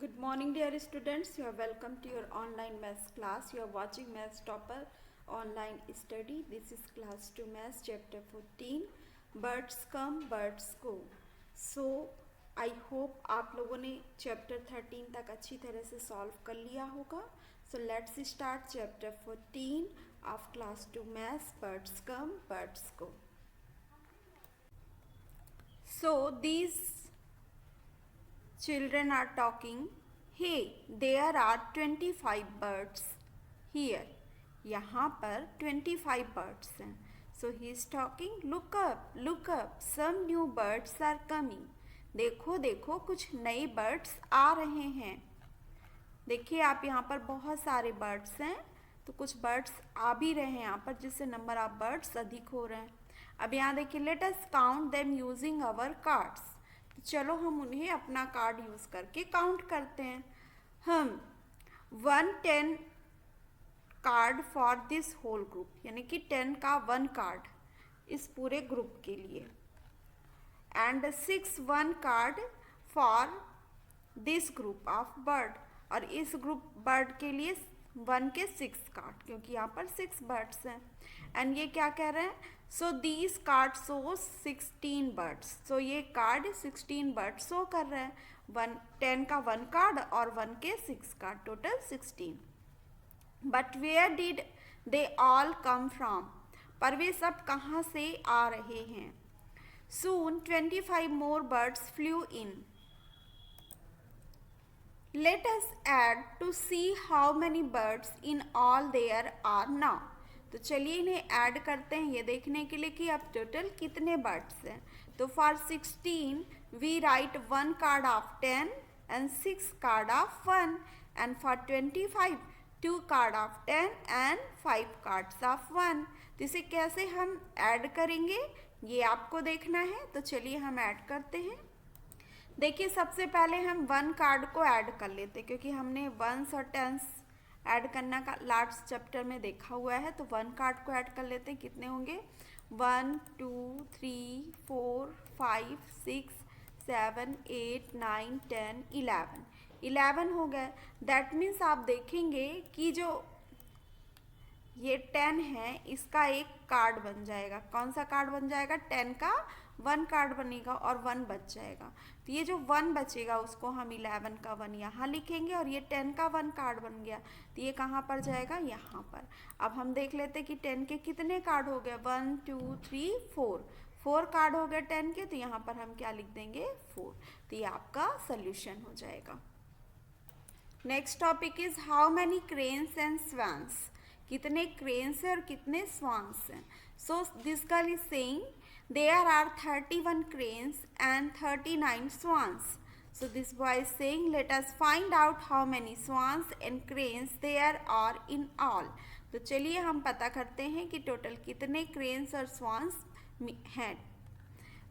Good morning, dear students. You are welcome to your online maths class. You are watching Maths Topper online study. This is class 2 maths chapter 14. Birds come, birds go. So I hope आप लोगों ने chapter 13 तक अच्छी तरह से solve कर लिया होगा. So let's start chapter 14 of class 2 maths. Birds come, birds go. So these children are talking. Hey, there are 25 birds here. यहाँ पर 25 birds हैं. So he is talking. Look up. Some new birds are coming. देखो देखो कुछ नए birds आ रहे हैं. देखिए आप यहाँ पर बहुत सारे birds हैं, तो कुछ birds आ भी रहे हैं यहाँ पर, जिससे नंबर ऑफ birds अधिक हो रहे हैं. अब यहाँ देखिए, let us count them using our cards. तो चलो हम उन्हें अपना कार्ड यूज़ करके काउंट करते हैं. हम 110 card for this whole group, यानी कि 10 का 1 कार्ड इस पूरे ग्रुप के लिए, and 6 1 card for this group of bird, और इस ग्रुप बर्ड के लिए 1 के 6 कार्ड, क्योंकि यहाँ पर 6 बर्ड्स हैं. एंड ये क्या कह रहे हैं? So these card show 16 birds. So ये कार्ड 16 बर्ड शो कर रहे हैं. 10 का 1 कार्ड और 1 के 6 card, total 16. But where did they all come from? पर वे सब कहाँ से आ रहे हैं? Soon 25 more birds flew in. Let us add to see how many birds in all there are now. तो चलिए इन्हें ऐड करते हैं, ये देखने के लिए कि अब टोटल कितने बर्ड्स हैं. तो for 16 we write 1 card of 10 and 6 card of 1, and for 25 2 card of 10 and 5 cards of 1. तो इसे कैसे हम ऐड करेंगे ये आपको देखना है. तो चलिए हम ऐड करते हैं. देखिए सबसे पहले हम 1 कार्ड को ऐड कर लेते हैं, क्योंकि हमने 1s और 10s ऐड करना का लास्ट चैप्टर में देखा हुआ है. तो 1 कार्ड को ऐड कर लेते हैं. कितने होंगे? 1 2 3 4 5 6 7 8 9 10 11 हो गए. दैट मीन्स आप देखेंगे कि जो ये 10 है इसका एक कार्ड बन जाएगा. कौन सा कार्ड बन जाएगा? 10 का 1 कार्ड बनेगा और 1 बच जाएगा. तो ये जो 1 बचेगा उसको हम 11 का 1 यहाँ लिखेंगे, और ये 10 का 1 कार्ड बन गया, तो ये कहाँ पर जाएगा? यहाँ पर. अब हम देख लेते कि 10 के कितने कार्ड हो गए? 1 2 3 4 कार्ड हो गए 10 के. तो यहाँ पर हम क्या लिख देंगे? 4. तो ये आपका सोल्यूशन हो जाएगा. Next topic is how many cranes and swans. कितने क्रेन्स हैं और कितने स्वान्स हैं. So this girl is saying there are 31 cranes and 39 swans. So this boy is saying let us find out how many swans and cranes there are in all. तो चलिए हम पता करते हैं कि टोटल कितने क्रेन्स और स्वान्स हैं.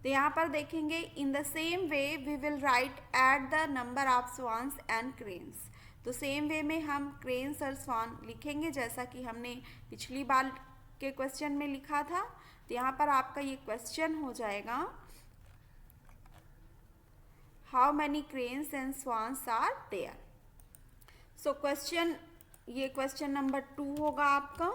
तो यहाँ पर देखेंगे in the same way we will write at the number of swans and cranes. तो सेम वे में हम क्रेन्स और स्वान लिखेंगे जैसा कि हमने पिछली बार के क्वेश्चन में लिखा था. तो यहाँ पर आपका ये क्वेश्चन हो जाएगा how many cranes and swans are there. So ये क्वेश्चन नंबर 2 होगा आपका.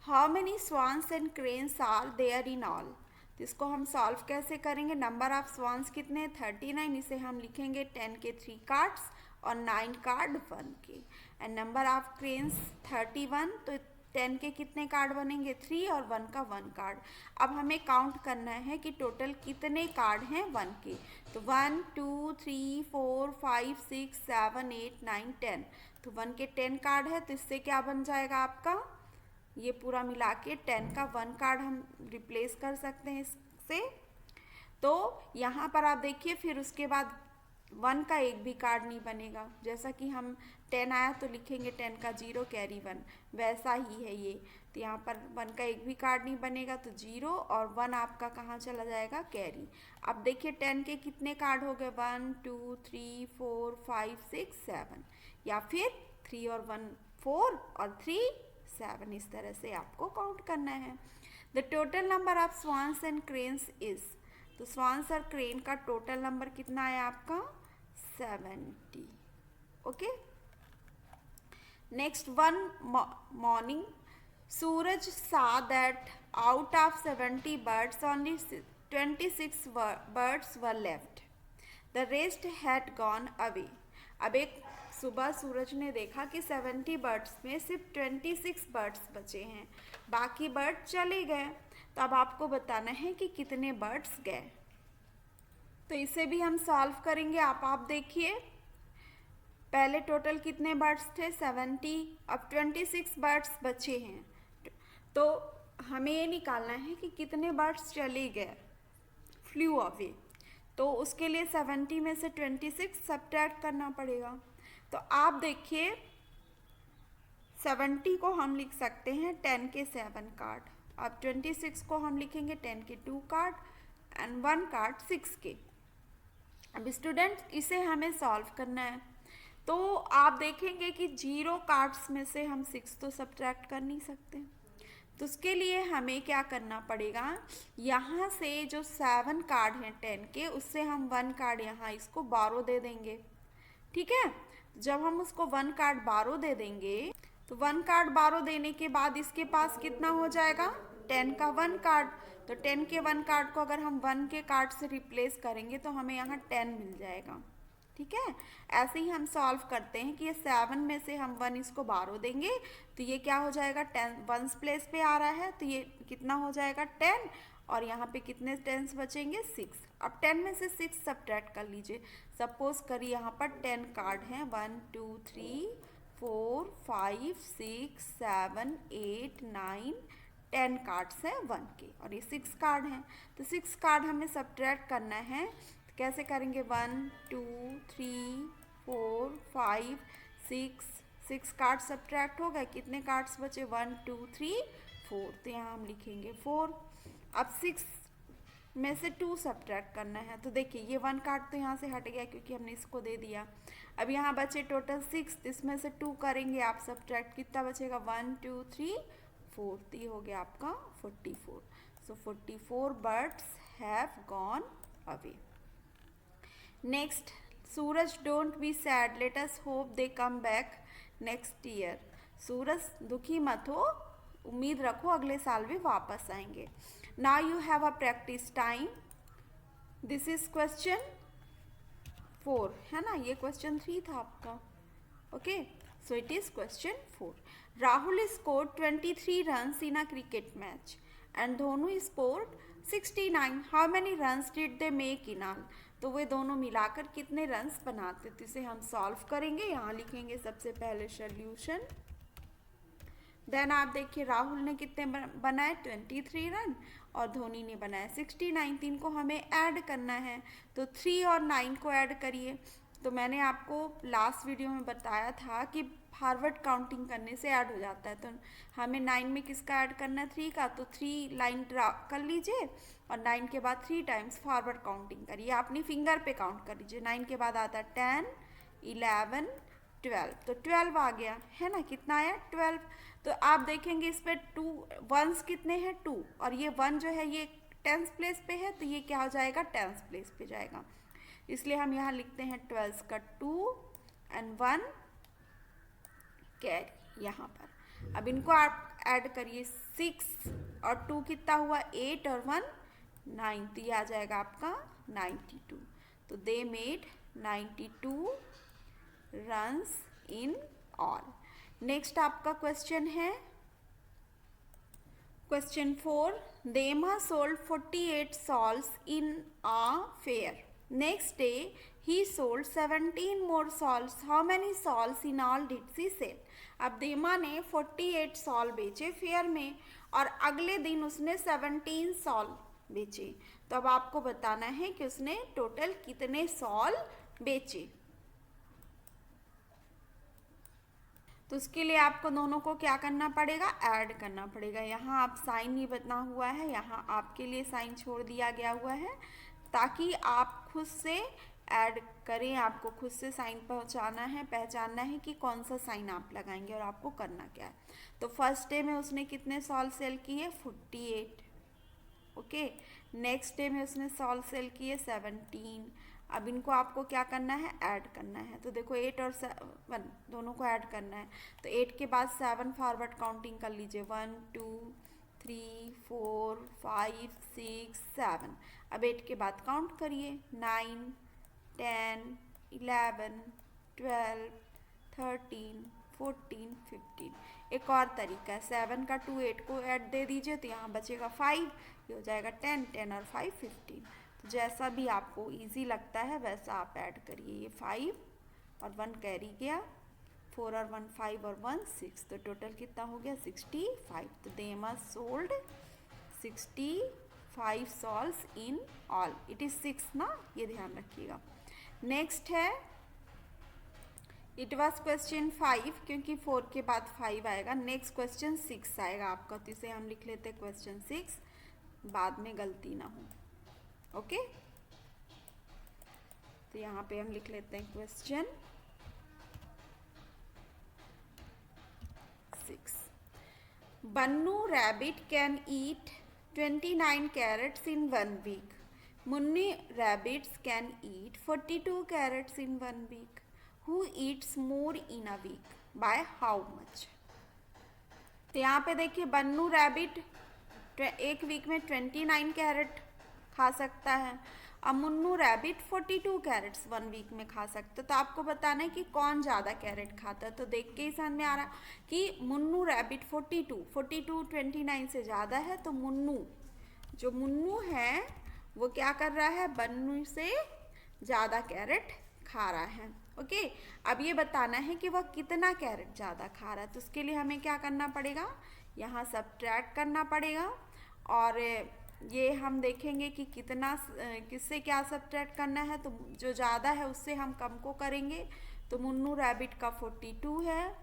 How many swans and cranes are there in all. तो इसको हम सॉल्व कैसे करेंगे? नंबर ऑफ स्वान्स कितने? 39. इसे हम लिखेंगे 10 के 3 कार्ड्स और 9 कार्ड 1 के. And number of cranes 31. तो 10 के कितने कार्ड बनेंगे? 3 और 1 का 1 कार्ड. अब हमें काउंट करना है कि टोटल कितने कार्ड हैं 1 के. तो 1 2 3 4 5 6 7 8 9 10. तो 1 के 10 कार्ड है, तो इससे क्या बन जाएगा आपका? ये पूरा मिला के 10 का 1 कार्ड हम रिप्लेस कर सकते हैं इससे. तो यहाँ पर आप देखिए फिर उसके बाद 1 का एक भी कार्ड नहीं बनेगा. जैसा कि हम 10 आया तो लिखेंगे 10 का 0 कैरी 1, वैसा ही है ये. तो यहाँ पर 1 का एक भी कार्ड नहीं बनेगा, तो 0 और 1 आपका कहाँ चला जाएगा? कैरी. अब देखिए 10 के कितने कार्ड हो गए? 1 2 3 4 5 6 7, या फिर 3 और 1 4 और 3 7. इस तरह से आपको काउंट करना है. The total number of swans and cranes is. तो स्वान्स और क्रेन का टोटल नंबर कितना है आपका? 70. Okay. Next, one morning Suraj saw that out of 70 birds only 26 birds were left. The rest had gone away. अब एक सुबह सूरज ने देखा कि 70 बर्ड्स में सिर्फ 26 बर्ड्स बचे हैं, बाकी बर्ड चले गए। तो अब आपको बताना है कि कितने बर्ड्स गए। तो इसे भी हम सॉल्व करेंगे। आप देखिए, पहले टोटल कितने बर्ड्स थे 70, अब 26 बर्ड्स बचे हैं, तो हमें ये निकालना है कि कितने बर्ड्स चले गए, फ्लू अवे। तो उसके लिए 70 में से 26 सब्ट्रैक्ट करना पड़ेगा। तो आप देखिए 70 को हम लिख सकते हैं 10 के 7 कार्ड, अब 26 को हम लिखेंगे 10 के 2 कार्ड एंड 1 कार्ड 6 के। अब स्टूडेंट्स इसे हमें सॉल्व करना है। तो आप देखेंगे कि 0 कार्ड्स में से हम 6 तो सब्ट्रैक्ट कर नहीं सकते, तो उसके लिए हमें क्या करना पड़ेगा, यहाँ से जो 7 कार्ड हैं 10 के, उससे हम 1 कार्ड यहाँ इसको बारो दे देंगे। ठीक है, जब हम उसको 1 कार्ड बारो दे देंगे तो 1 कार्ड बारो देने के बाद इसके पास कितना हो जाएगा, 10 का 1 कार्ड। तो 10 के 1 कार्ड को अगर हम 1 के कार्ड से रिप्लेस करेंगे तो हमें यहाँ 10 मिल जाएगा। ठीक है, ऐसे ही हम सॉल्व करते हैं कि ये 7 में से हम 1 इसको बारो देंगे तो ये क्या हो जाएगा, 10 1s प्लेस पे आ रहा है, तो ये कितना हो जाएगा 10, और यहाँ पे कितने 10s बचेंगे 6। अब 10 में से 6 सब्ट्रैक्ट कर लीजिए। सपोज करिए यहाँ पर 10 कार्ड हैं, 1 2 3 4 5 6 7 8 9 10 कार्ड्स हैं 1 के, और ये 6 कार्ड हैं। तो 6 कार्ड हमें सब्ट्रैक्ट करना है, कैसे करेंगे, 1 2 3 4 5 6 कार्ड सब्ट्रैक्ट हो गए, कितने कार्ड्स बचे 1 2 3 4, तो यहाँ हम लिखेंगे 4। अब 6 में से 2 सब्ट्रैक्ट करना है, तो देखिए ये 1 कार्ड तो यहाँ से हट गया क्योंकि हमने इसको दे दिया। अब यहाँ बचे टोटल 6, इसमें से 2 करेंगे आप सब्ट्रैक्ट, कितना बचेगा 1 2 3 4, तो ये हो गया आपका 44। So 44 birds have gone away. Next, Suraj don't be sad, let us hope they come back next year. Suraj दुखी मत हो, उम्मीद रखो अगले साल भी वापस आएंगे। Now you have a practice time. This is question 4 है ना, ये क्वेश्चन 3 था आपका। Okay, so it is question 4। Rahul scored 23 runs in a cricket match and Dhoni scored 69। How many runs did they make in all? तो वे दोनों मिलाकर कितने runs बनाते, तो इसे हम सॉल्व करेंगे। यहाँ लिखेंगे सबसे पहले सोल्यूशन, देन आप देखिए राहुल ने कितने बनाए 23 रन और धोनी ने बनाया 69। तीन को हमें ऐड करना है, तो 3 और 9 को ऐड करिए। तो मैंने आपको लास्ट वीडियो में बताया था कि फॉरवर्ड काउंटिंग करने से ऐड हो जाता है, तो हमें 9 में किसका ऐड करना है 3 का, तो 3 लाइन ड्रा कर लीजिए और 9 के बाद 3 टाइम्स फॉरवर्ड काउंटिंग करिए, अपनी फिंगर पे काउंट कर लीजिए। 9 के बाद आता है 10 11 12, तो 12 आ गया है ना, कितना आया 12। तो आप देखेंगे इस पर 2 1s कितने हैं 2, और ये 1 जो है ये 10th प्लेस पे है, तो ये क्या हो जाएगा 10th प्लेस पे जाएगा, इसलिए हम यहाँ लिखते हैं 12 का 2 एंड 1 कैरी यहाँ पर। अब इनको आप ऐड करिए 6 और 2 कितना हुआ 8 और 1 9, तो ये आ जाएगा आपका 92। तो they made 92 runs in all. Next आपका क्वेश्चन है क्वेश्चन 4। देमा sold 48 shawls in a fair. Next day he sold 17 more stalls. How many stalls in all did she sell? अब देमा ने 48 सॉल बेचे फेयर में और अगले दिन उसने 17 सॉल बेचे। तो अब आपको बताना है कि उसने टोटल कितने सॉल बेचे। तो उसके लिए आपको दोनों को क्या करना पड़ेगा, ऐड करना पड़ेगा। यहाँ आप साइन नहीं बना हुआ है, यहाँ आपके लिए साइन छोड़ दिया गया हुआ है ताकि आप खुद से ऐड करें, आपको खुद से साइन पहचानना है कि कौन सा साइन आप लगाएंगे और आपको करना क्या है। तो फर्स्ट डे में उसने कितने सॉल सेल किए 48, ओके। नेक्स्ट डे में उसने सॉल सेल किए 17, अब इनको आपको क्या करना है, ऐड करना है। तो देखो 8 और 7 दोनों को ऐड करना है। तो 8 के बाद 7 फॉरवर्ड काउंटिंग कर लीजिए, 1 2 3 4 5 6 7। अब 8 के बाद काउंट करिए, 9 10 11 12 13 14 15। एक और तरीका है, 7 का 2 8 को ऐड दे दीजिए तो यहाँ बचेगा 5, ये हो जाएगा 10 10 और 5 15। तो जैसा भी आपको इजी लगता है वैसा आप ऐड करिए। ये 5 और 1 कैरी गया, 4 और 1 5 और 1 6, तो टोटल कितना हो गया 65। तो they must sold 65 souls in all. It is 6 ना, ये ध्यान रखिएगा। नेक्स्ट है, इट वॉज क्वेश्चन 5 क्योंकि 4 के बाद 5 आएगा। नेक्स्ट क्वेश्चन 6 आएगा आपका, तो इसे हम लिख लेते हैं क्वेश्चन 6, बाद में गलती ना हो। ओके, तो यहाँ पे हम लिख लेते हैं question 6। Bannu rabbit can eat 29 carrots in 1 week. Munni rabbits can eat 42 carrots in 1 week. Who eats more in a week? By how much? तो यहाँ पे देखिए बन्नू रैबिट एक वीक में 29 कैरेट खा सकता है, अब मुन्नू रैबिट 42 कैरेट्स 1 वीक में खा सकता है। तो आपको बताना है कि कौन ज़्यादा कैरेट खाता है। तो देख के ही समझ में आ रहा कि मुन्नू रैबिट 42 29 से ज़्यादा है, तो जो मुन्नू है वो क्या कर रहा है, बन्नू से ज़्यादा कैरेट खा रहा है। ओके, अब ये बताना है कि वह कितना कैरेट ज़्यादा खा रहा है। तो उसके लिए हमें क्या करना पड़ेगा, यहाँ सब्ट्रैक्ट करना पड़ेगा, और ये हम देखेंगे कि किससे क्या सब्ट्रैक्ट करना है। तो जो ज़्यादा है उससे हम कम को करेंगे। तो मुन्नू रैबिट का 42 है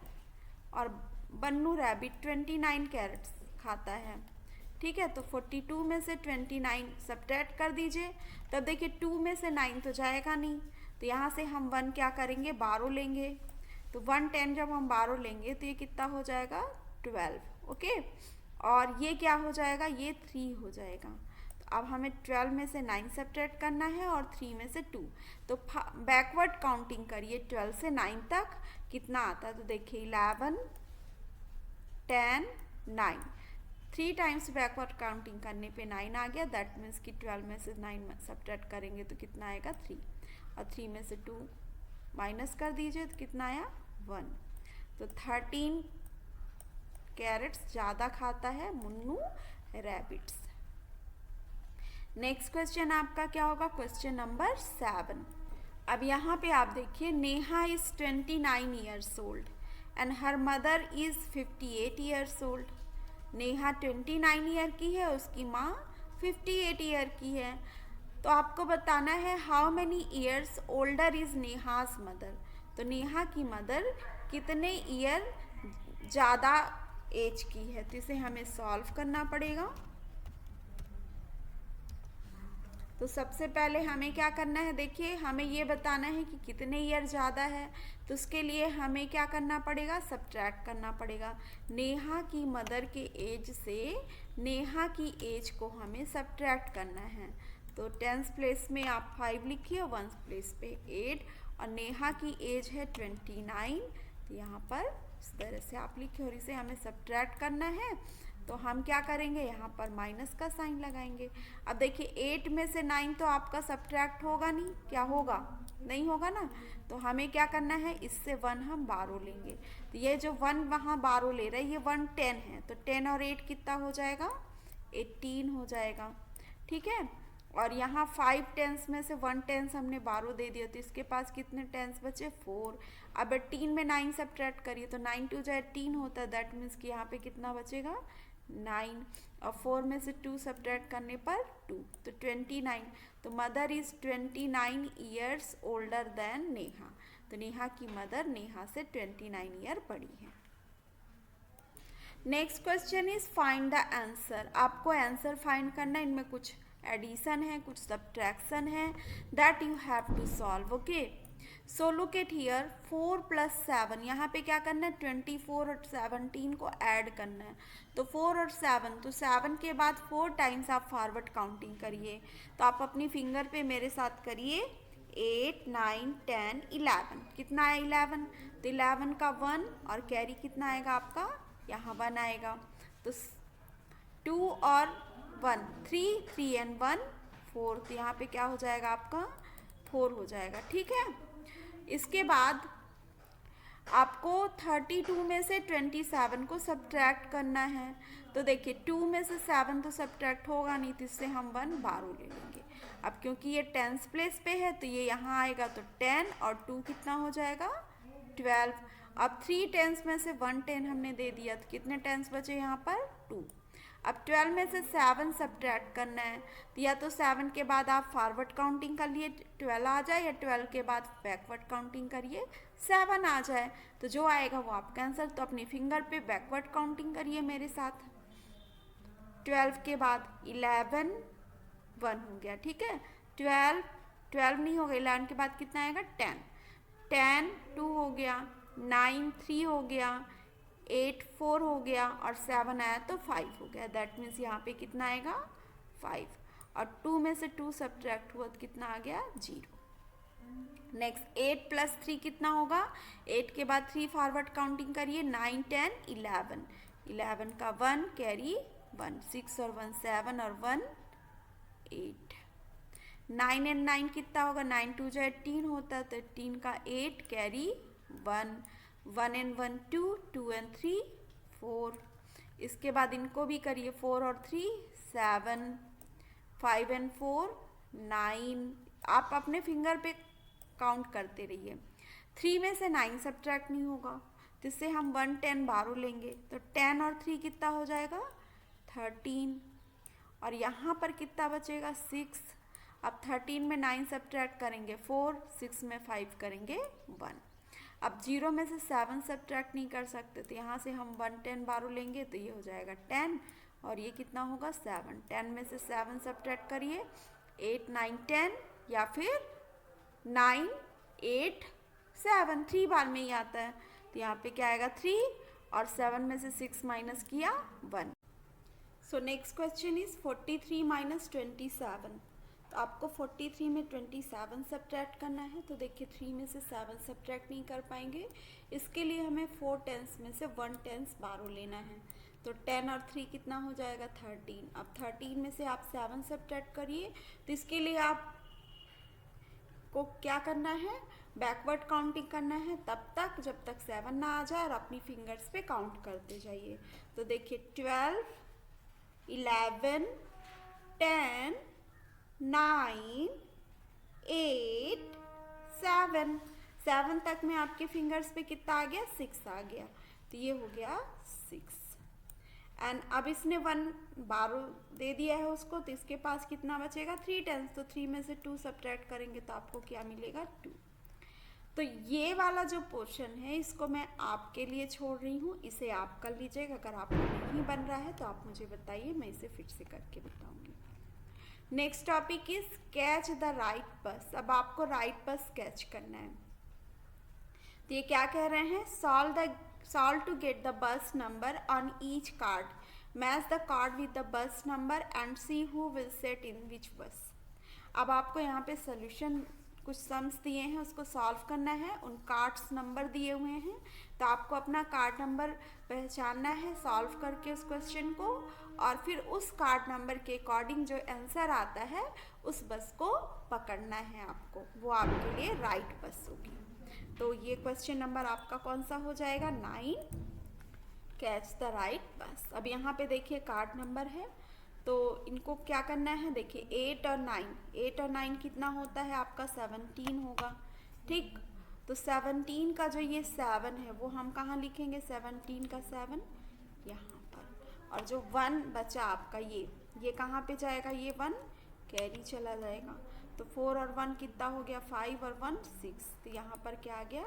और बन्नू रैबिट 29 कैरेट्स खाता है। ठीक है, तो 42 में से 29 सब्ट्रैक्ट कर दीजिए। तब देखिए 2 में से 9 तो जाएगा नहीं, तो यहाँ से हम 1 क्या करेंगे, 12 लेंगे। तो 1 10 जब हम 12 लेंगे तो ये कितना हो जाएगा 12। ओके, और ये क्या हो जाएगा, ये 3 हो जाएगा। तो अब हमें 12 में से 9 सब्ट्रैक्ट करना है और 3 में से 2। तो बैकवर्ड काउंटिंग करिए 12 से 9 तक कितना आता है। तो देखिए 11 10 9, 3 टाइम्स बैकवर्ड काउंटिंग करने पे 9 आ गया। दैट मीन्स कि 12 में से 9 सब्ट्रैक्ट करेंगे तो कितना आएगा 3, और 3 में से 2 माइनस कर दीजिए तो कितना आया 1। तो 13 कैरेट्स ज़्यादा खाता है मुन्नू रैबिट्स। नेक्स्ट क्वेश्चन आपका क्या होगा, क्वेश्चन नंबर 7। अब यहाँ पे आप देखिए, Neha is 29 years old and her mother is 58 years old. Neha 29 year की है, उसकी माँ 58 ईयर की है। तो आपको बताना है how many years older is Neha's mother. तो नेहा की मदर कितने ईयर ज़्यादा एज की है। तो इसे हमें सॉल्व करना पड़ेगा। तो सबसे पहले हमें क्या करना है, देखिए हमें ये बताना है कि कितने ईयर ज़्यादा है। तो उसके लिए हमें क्या करना पड़ेगा, सब्ट्रैक्ट करना पड़ेगा। नेहा की मदर के एज से नेहा की एज को हमें सब्ट्रैक्ट करना है। तो 10th प्लेस में आप 5 लिखिए, 1st प्लेस पे 8, और नेहा की एज है 29। तो यहाँ पर इस तरह से आप लिखिए, और इसे हमें सब्ट्रैक्ट करना है। तो हम क्या करेंगे, यहाँ पर माइनस का साइन लगाएंगे। अब देखिए 8 में से 9 तो आपका सब्ट्रैक्ट होगा नहीं, क्या होगा, नहीं होगा ना। तो हमें क्या करना है, इससे 1 हम 12 लेंगे। तो ये जो 1 वहाँ 12 ले रहे हैं, ये 1 10 है। तो 10 और 8 कितना हो जाएगा, 18 हो जाएगा। ठीक है, और यहाँ 5 टेंस में से 1 टेंस हमने 12 दे दिया, तो इसके पास कितने टेंस बचे, 4। अब 18 में 9 सब्ट्रैक्ट करिए तो 9 2 जा 18 होता है। दैट मीन्स कि यहाँ पे कितना बचेगा 9, और 4 में से 2 सब्ट्रैक्ट करने पर 2, तो 29। तो mother is 29 years older than Neha. तो नेहा की मदर नेहा से 29 ईयर बड़ी है। Next question is find the answer. आपको आंसर फाइंड करना है, इनमें कुछ एडिशन है, कुछ सब्ट्रैक्शन है, that you have to solve. Okay, so look at here, 4 + 7, यहाँ पे क्या करना है, 24 और 17 को ऐड करना है। तो 4 और 7, तो 7 के बाद 4 टाइम्स आप फॉरवर्ड काउंटिंग करिए। तो आप अपनी फिंगर पे मेरे साथ करिए, 8 9 10 11 कितना है 11, तो 11 का 1 और कैरी कितना आएगा आपका यहाँ 1 आएगा, तो 2 और 1 3 3 एंड 1 4, तो यहाँ पे क्या हो जाएगा आपका 4 हो जाएगा। ठीक है, इसके बाद आपको 32 में से 27 को सब्ट्रैक्ट करना है। तो देखिए 2 में से 7 तो सब्ट्रैक्ट होगा नहीं, तो इससे हम 1 बारो ले लेंगे। अब क्योंकि ये टेंस प्लेस पे है तो ये यहाँ आएगा, तो 10 और 2 कितना हो जाएगा 12। अब 3 टेंस में से 1 10 हमने दे दिया, तो कितने टेंस बचे यहाँ पर 2। अब 12 में से 7 सब्ट्रैक्ट करना है, तो या तो 7 के बाद आप फॉरवर्ड काउंटिंग कर लिए 12 आ जाए, या 12 के बाद बैकवर्ड काउंटिंग करिए 7 आ जाए, तो जो आएगा वो आपका आंसर। तो अपनी फिंगर पे बैकवर्ड काउंटिंग करिए मेरे साथ। 12 के बाद 11 1 हो गया, ठीक है। 12 नहीं होगा, 11 के बाद कितना आएगा 10 2 हो गया, 9 3 हो गया, 8 4 हो गया, और 7 आया तो 5 हो गया। दैट मीन्स यहाँ पे कितना आएगा 5, और 2 में से 2 सब्ट्रैक्ट हुआ तो कितना आ गया 0। नेक्स्ट 8 प्लस 3 कितना होगा, 8 के बाद 3 फॉरवर्ड काउंटिंग करिए, 9 10 11 11 का 1 कैरी 1 6 और 1 7 और 1 8। 9 एंड 9 कितना होगा, 9 2 जो 18 होता है, तो 18 का 8 कैरी 1 1 एंड 1 2 2 एंड 3 4। इसके बाद इनको भी करिए, 4 और 3 7 5 एंड 4 9। आप अपने फिंगर पे काउंट करते रहिए। 3 में से 9 सब्ट्रैक्ट नहीं होगा, तो इससे हम 1 10 बारो लेंगे, तो 10 और 3 कितना हो जाएगा 13, और यहाँ पर कितना बचेगा 6। अब 13 में 9 सब्ट्रैक्ट करेंगे 4, 6 में 5 करेंगे 1। अब 0 में से 7 सब्ट्रैक्ट नहीं कर सकते, तो यहाँ से हम 1 10 बारो लेंगे, तो ये हो जाएगा 10, और ये कितना होगा 7। 10 में से 7 सब्ट्रैक्ट करिए, 8 9 10, या फिर 9 8 7 3 बार में ही आता है, तो यहाँ पे क्या आएगा 3, और 7 में से 6 माइनस किया 1। So next question is 43 minus 27। तो आपको 43 में 27 सब्ट्रैक्ट करना है। तो देखिए 3 में से 7 सब्ट्रैक्ट नहीं कर पाएंगे, इसके लिए हमें 4 टेंस में से 1 टेंस बारो लेना है। तो 10 और 3 कितना हो जाएगा 13। अब 13 में से आप 7 सब्ट्रैक्ट करिए, तो इसके लिए आप को क्या करना है, बैकवर्ड काउंटिंग करना है तब तक जब तक 7 ना आ जाए, और अपनी फिंगर्स पे काउंट करते जाइए। तो देखिए 12 11 10 9 8 7 7 तक में आपके फिंगर्स पे कितना आ गया 6 आ गया, तो ये हो गया 6। एंड अब इसने 1 बारो दे दिया है उसको, तो इसके पास कितना बचेगा 3 टेंस, तो 3 में से 2 सब्ट्रैक्ट करेंगे तो आपको क्या मिलेगा 2। तो ये वाला जो पोर्शन है इसको मैं आपके लिए छोड़ रही हूँ, इसे आप कर लीजिएगा। अगर आपको नहीं बन रहा है तो आप मुझे बताइए, मैं इसे फिर से करके बताऊंगी। Next topic is catch the right बस। अब आपको राइट बस कैच करना है। तो ये क्या कह रहे हैं, solve to get the bus number on each card, match the card with the bus number and see who will sit in which bus। अब आपको यहाँ पे सोल्यूशन कुछ सम्स दिए हैं, उसको सॉल्व करना है। उन कार्ड्स नंबर दिए हुए हैं, तो आपको अपना कार्ड नंबर पहचानना है सॉल्व करके उस क्वेश्चन को, और फिर उस कार्ड नंबर के अकॉर्डिंग जो आंसर आता है उस बस को पकड़ना है आपको, वो आपके लिए राइट बस होगी। तो ये क्वेश्चन नंबर आपका कौन सा हो जाएगा 9, कैच द राइट बस। अब यहाँ पे देखिए कार्ड नंबर है, तो इनको क्या करना है, देखिए 8 और 9 कितना होता है आपका 17 होगा, ठीक। तो 17 का जो ये 7 है वो हम कहाँ लिखेंगे, 17 का 7 यहाँ पर, और जो 1 बचा आपका ये कहाँ पे जाएगा, ये 1 कैरी चला जाएगा। तो 4 और 1 कितना हो गया 5 और 1 6, तो यहाँ पर क्या आ गया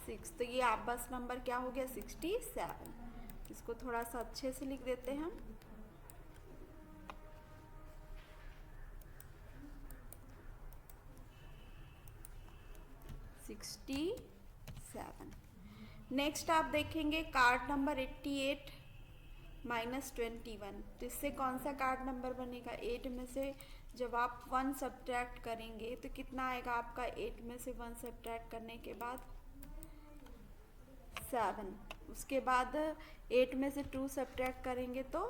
6। तो ये आप बस नंबर क्या हो गया 67। इसको थोड़ा सा अच्छे से लिख देते हैं हम। नेक्स्ट आप देखेंगे कार्ड नंबर 88 माइनस 21। तो इससे कौन सा कार्ड नंबर बनेगा, 8 में से जब आप 1 सब्ट्रैक्ट करेंगे तो कितना आएगा आपका 8 में से 1 सब्ट्रैक्ट करने के बाद 7। उसके बाद 8 में से 2 सब्ट्रैक्ट करेंगे तो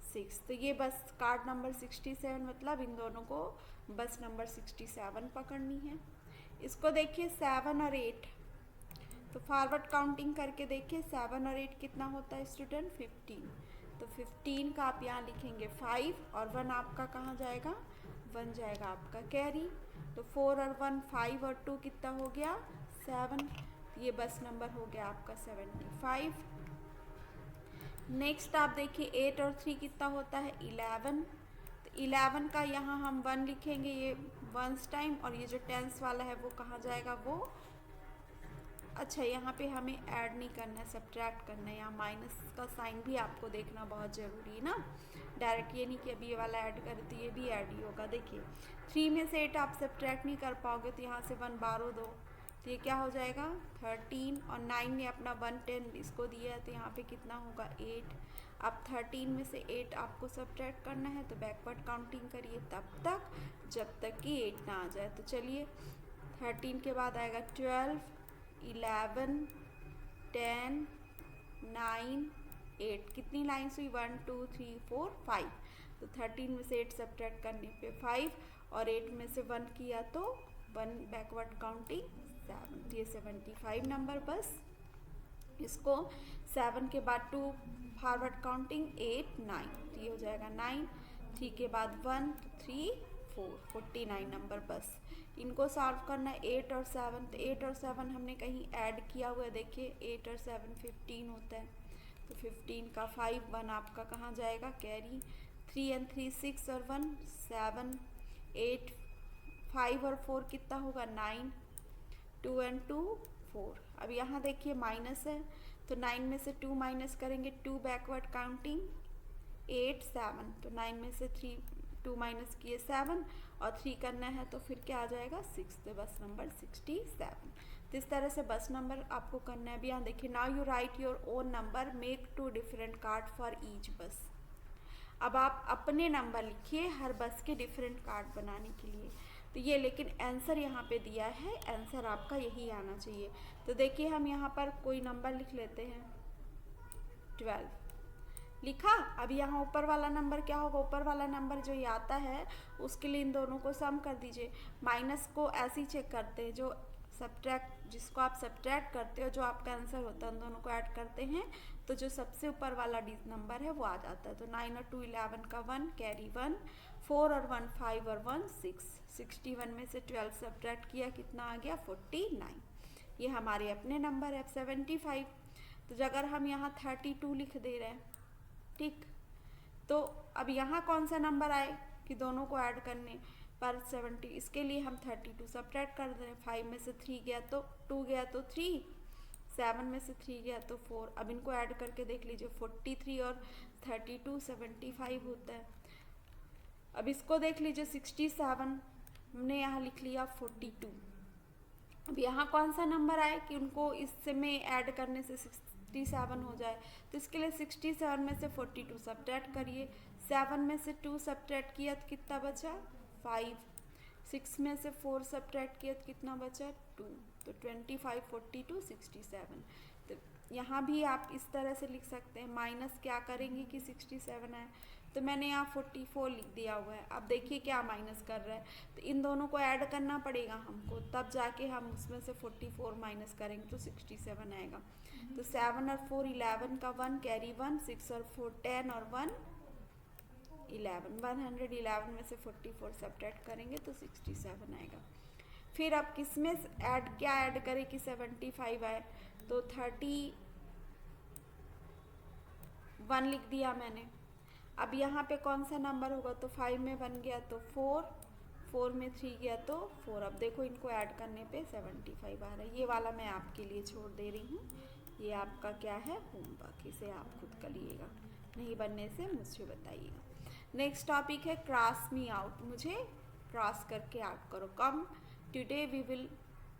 6। तो ये बस कार्ड नंबर 67, मतलब इन दोनों को बस नंबर 67 पकड़नी है। इसको देखिए 7 और 8, तो फॉरवर्ड काउंटिंग करके देखिए 7 और 8 कितना होता है स्टूडेंट 15। तो 15 का आप यहाँ लिखेंगे 5 और 1 आपका कहाँ जाएगा, 1 जाएगा आपका कैरी। तो 4 और 1 5 और 2 कितना हो गया 7। ये बस नंबर हो गया आपका 75। नेक्स्ट आप देखिए 8 और 3 कितना होता है 11। तो 11 का यहाँ हम 1 लिखेंगे, ये वंस टाइम, और ये जो टेंस वाला है वो कहाँ जाएगा वो, अच्छा यहाँ पे हमें ऐड नहीं करना है, सब्ट्रैक्ट करना है। यहाँ माइनस का साइन भी आपको देखना बहुत ज़रूरी है ना, डायरेक्ट ये नहीं कि अभी ये वाला ऐड कर तो ये भी ऐड ही होगा। देखिए 3 में से 8 आप सब्ट्रैक्ट नहीं कर पाओगे, तो यहाँ से 1 12 दो, तो ये क्या हो जाएगा 13, और 9 ने अपना 1 10 इसको दिया है, तो यहाँ पे कितना होगा 8। अब 13 में से 8 आपको सब्ट्रैक्ट करना है, तो बैकवर्ड काउंटिंग करिए तब तक जब तक कि 8 ना आ जाए। तो चलिए 13 के बाद आएगा 12 11 10 9 8, कितनी लाइन्स हुई 1 2 3 4 5। तो 13 में से 8 सब्ट्रैक्ट करने पे 5, और 8 में से 1 किया तो 1 बैकवर्ड काउंटिंग 7। ये 75 नंबर बस। इसको 7 के बाद 2 फॉरवर्ड काउंटिंग 8 9, तो ये हो जाएगा 9। 3 के बाद 1 3 4, 49 नंबर बस। इनको सॉल्व करना है 8 और 7, तो 8 और 7 हमने कहीं ऐड किया हुआ है, देखिए 8 और 7 15 होता है, तो 15 का 5 1 आपका कहाँ जाएगा कैरी। 3 and 3 6 और 1 7 8, 5 और 4 कितना होगा 9, 2 and 2 4। अब यहाँ देखिए माइनस है, तो 9 में से 2 माइनस करेंगे, 2 बैकवर्ड काउंटिंग 8 7, तो 9 में से 2 माइनस किए 7, और 3 करना है तो फिर क्या आ जाएगा 6, तो बस नंबर 67। तो इस तरह से बस नंबर आपको करना है। अभी यहाँ देखिए now you right your own number, make 2 different card for each बस। अब आप अपने नंबर लिखिए हर बस के डिफरेंट कार्ड बनाने के लिए। तो ये लेकिन आंसर यहाँ पे दिया है, आंसर आपका यही आना चाहिए। तो देखिए हम यहाँ पर कोई नंबर लिख लेते हैं 12 लिखा। अब यहाँ ऊपर वाला नंबर क्या होगा, ऊपर वाला नंबर जो ये आता है उसके लिए इन दोनों को सम कर दीजिए। माइनस को ऐसे ही चेक करते हैं, जो सब्ट्रैक्ट जिसको आप सब्ट्रैक्ट करते हो जो आपका आंसर होता है उन दोनों को ऐड करते हैं, तो जो सबसे ऊपर वाला नंबर है वो आ जाता है। तो 9 और 2 11 का 1 कैरी 1, 4 और 1 5 और 1 6, 61 में से 12 सब्ट्रैक्ट किया कितना आ गया 49। ये हमारे अपने नंबर है। 75, तो अगर हम यहाँ 32 लिख दे रहे हैं, ठीक, तो अब यहाँ कौन सा नंबर आए कि दोनों को ऐड करने पर 70, इसके लिए हम 32 सब्ट्रैक्ट कर दें। 5 में से 3 गया तो 2 गया तो 3, 7 में से 3 गया तो 4। अब इनको ऐड करके देख लीजिए 43 और 32 75 होता है। अब इसको देख लीजिए 67, हमने यहाँ लिख लिया 42। अब यहाँ कौन सा नंबर आए कि उनको इससे में ऐड करने से 67 हो जाए, तो इसके लिए 67 में से 42 सब्ट्रैक्ट करिए। 7 में से 2 सब्ट्रैक्ट किया तो कितना बचा 5, 6 में से 4 सब्ट्रैक्ट किया तो कितना बचा 2, तो 25 42 67। तो यहाँ भी आप इस तरह से लिख सकते हैं, माइनस क्या करेंगे कि 67 है, तो मैंने यहाँ 44 लिख दिया हुआ है। अब देखिए क्या माइनस कर रहा है, तो इन दोनों को ऐड करना पड़ेगा हमको, तब जाके हम उसमें से 44 माइनस करेंगे तो 67 आएगा। तो 7 और 4 11 का 1 कैरी 1, 6 और 4 10 और 1 11, 111 में से 44 सब्ट्रैक्ट करेंगे तो 67 आएगा। फिर अब किस में ऐड क्या ऐड करें कि 75 आए, तो 31 लिख दिया मैंने। अब यहाँ पे कौन सा नंबर होगा, तो 5 में 1 गया तो 4, 4 में 3 गया तो 4। अब देखो इनको ऐड करने पे 75 आ रहा है। ये वाला मैं आपके लिए छोड़ दे रही हूँ, ये आपका क्या है होमवर्क, इसे आप खुद करिएगा, नहीं बनने से मुझे बताइएगा। नेक्स्ट टॉपिक है क्रॉस मी आउट, मुझे क्रॉस करके आउट करो। Come today we will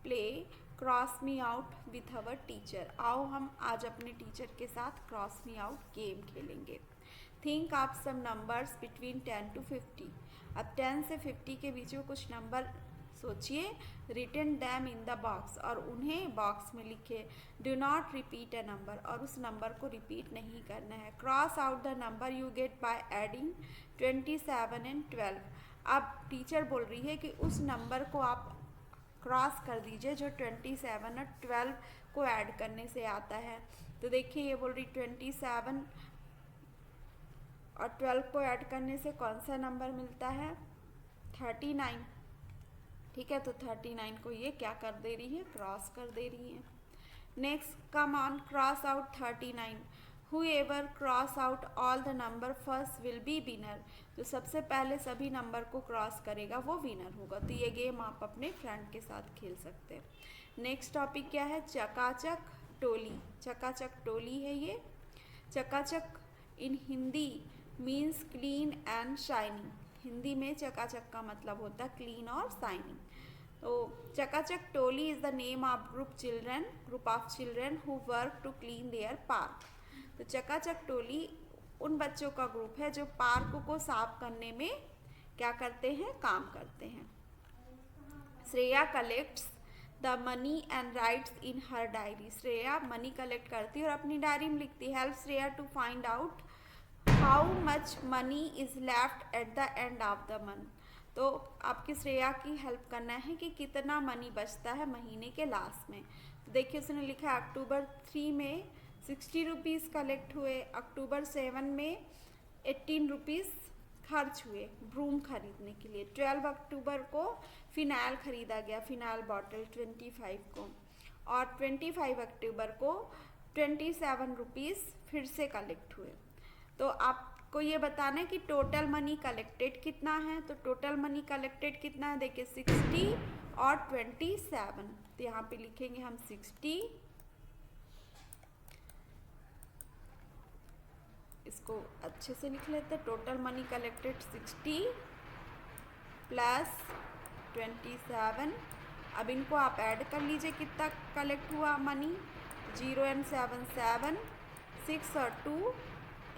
play cross me out with our teacher. आओ हम आज अपने टीचर के साथ क्रॉस मी आउट गेम खेलेंगे। Think of some numbers between 10 to 50। अब 10 से 50 के बीच में कुछ नंबर सोचिए, written them in the box, और उन्हें बॉक्स में लिखे। Do not repeat a number, और उस नंबर को रिपीट नहीं करना है। Cross out the number you get by adding 27 and 12। अब टीचर बोल रही है कि उस नंबर को आप क्रॉस कर दीजिए जो 27 और 12 को ऐड करने से आता है। तो देखिए ये बोल रही 27 और 12 को ऐड करने से कौन सा नंबर मिलता है? 39। ठीक है, तो 39 को ये क्या कर दे रही है? क्रॉस कर दे रही है। Next, come on, cross out 39। Whoever cross out all the number first will be winner. जो सबसे पहले सभी नंबर को क्रॉस करेगा वो विनर होगा। तो ये गेम आप अपने फ्रेंड के साथ खेल सकते हैं। नेक्स्ट टॉपिक क्या है? चकाचक टोली। चकाचक टोली है ये। चकाचक in Hindi means clean and shining. Hindi में चकाचक का मतलब होता है क्लीन और शाइनिंग। तो चकाचक टोली is the name of group of children who work to clean their park. तो चकाचक टोली उन बच्चों का ग्रुप है जो पार्क को साफ करने में क्या करते हैं? काम करते हैं। Shreya collects the money and writes in her diary. Shreya money collect करती है और अपनी डायरी में लिखती है। Help Shreya to find out how much money is left at the end of the month. तो आपकी श्रेया की हेल्प करना है कि कितना मनी बचता है महीने के लास्ट में। तो देखिए उसने लिखा है अक्टूबर 3 में 60 रुपीज़ कलेक्ट हुए, अक्टूबर 7 में 18 रुपीज़ खर्च हुए ब्रूम खरीदने के लिए, 12 अक्टूबर को फिनाइल खरीदा गया, फिनाइल बॉटल 25 को, और 25 अक्टूबर को 27 रुपीज़ फिर से कलेक्ट हुए। तो आपको ये बताना है कि टोटल मनी कलेक्टेड कितना है। तो टोटल मनी कलेक्टेड कितना है? देखिए 60 और 27। तो यहाँ पे लिखेंगे हम 60, इसको अच्छे से लिख लेते हैं। Total money collected 60 plus 27। अब इनको आप ऐड कर लीजिए कितना कलेक्ट हुआ मनी। 0 and 7 7, 6 और 2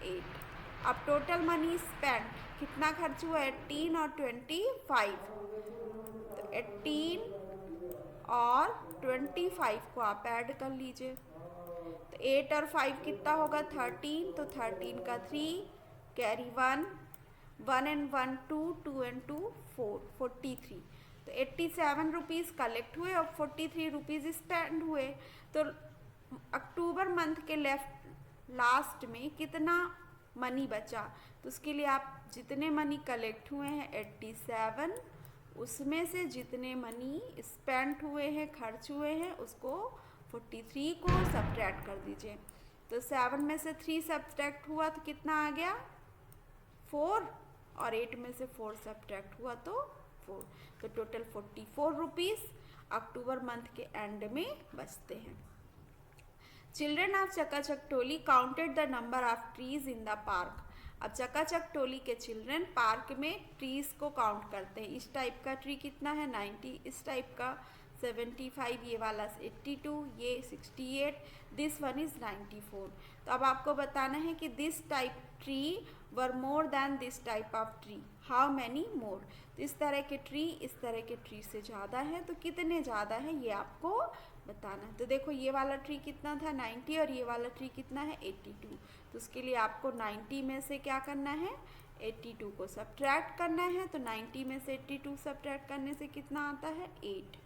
8। अब टोटल मनी स्पेंड कितना खर्च हुआ? 18 और 25। तो 18 और 25 को आप ऐड कर लीजिए। तो 8 और 5 कितना होगा? 13। तो 13 का 3 कैरी 1, 1 and 1 2, 2 and 2 4, 43। तो 87 रुपीज़ कलेक्ट हुए और 43 रुपीज़ स्पेंड हुए। तो अक्टूबर मंथ के लास्ट में कितना मनी बचा? तो उसके लिए आप जितने मनी कलेक्ट हुए हैं 87, उसमें से जितने मनी स्पेंड हुए हैं, खर्च हुए हैं, उसको 43 को सब्ट्रैक्ट कर दीजिए। तो 7 में से 3 सब्ट्रैक्ट हुआ तो कितना आ गया? 4, और 8 में से 4 सब्ट्रैक्ट हुआ तो 4। तो टोटल 44 रुपीज़ अक्टूबर मंथ के एंड में बचते हैं। चिल्ड्रन ऑफ चकाचक टोली counted the number of trees in the park. अब चकाचक टोली के चिल्ड्रन पार्क में ट्रीज को काउंट करते हैं। इस टाइप का ट्री कितना है? 90, इस टाइप का 75, ये वाला 82, ये 68, दिस वन इज़ 94। तो अब आपको बताना है कि this type tree were more than this type of tree, how many मोर। तो इस तरह के ट्री इस तरह के ट्री से ज़्यादा है, तो कितने ज़्यादा है ये आपको बताना। तो देखो ये वाला ट्री कितना था? 90, और ये वाला ट्री कितना है? 82। तो उसके लिए आपको 90 में से क्या करना है? 82 को सब्ट्रैक्ट करना है। तो 90 में से 82 सब्ट्रैक्ट करने से कितना आता है? 8।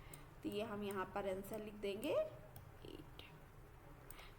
तो ये हम यहाँ पर आंसर लिख देंगे 8।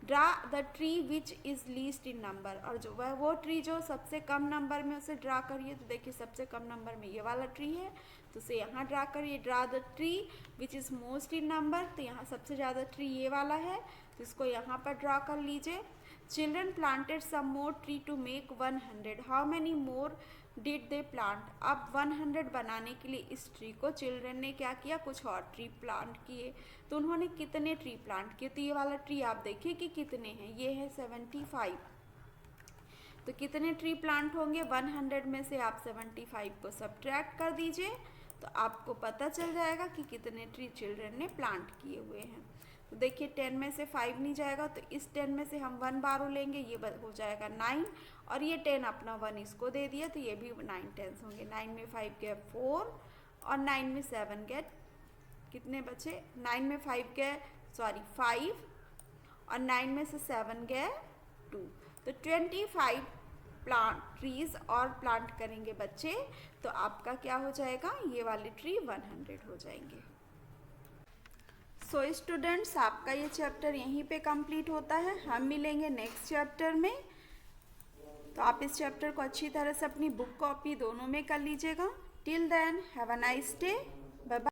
Draw the tree which is least in number, और जो वह वो ट्री जो सबसे कम नंबर में उसे ड्रा करिए। तो देखिए सबसे कम नंबर में ये वाला ट्री है, तो उसे यहाँ ड्रा करिए। Draw the tree which is most in number, तो यहाँ सबसे ज़्यादा ट्री ये वाला है, तो इसको यहाँ पर ड्रा कर लीजिए। Children planted some more tree to make 100, how many more did they plant. अब 100 बनाने के लिए इस ट्री को चिल्ड्रन ने क्या किया? कुछ और ट्री प्लांट किए। तो उन्होंने कितने ट्री प्लांट किए? तो ये वाला ट्री आप देखिए कि कितने हैं, ये है 75। तो कितने ट्री प्लांट होंगे? 100 में से आप 75 को सब्ट्रैक्ट कर दीजिए, तो आपको पता चल जाएगा कि कितने ट्री चिल्ड्रन ने प्लांट किए हुए हैं। तो देखिए 10 में से 5 नहीं जाएगा, तो इस 10 में से हम 1 बारो लेंगे, ये हो जाएगा 9, और ये 10 अपना 1 इसको दे दिया, तो ये भी 9 टेंस होंगे। 9 में 5 गए 4, और 9 में 7 गए, कितने बचे? 9 में 5 गए 5, और 9 में से 7 गए 2, तो 25 ट्रीज और प्लांट करेंगे बच्चे, तो आपका क्या हो जाएगा? ये वाले ट्री 100 हो जाएंगे। सो स्टूडेंट्स, आपका ये चैप्टर यहीं पे कंप्लीट होता है। हम मिलेंगे नेक्स्ट चैप्टर में। तो आप इस चैप्टर को अच्छी तरह से अपनी बुक कॉपी दोनों में कर लीजिएगा। Till then have a nice day.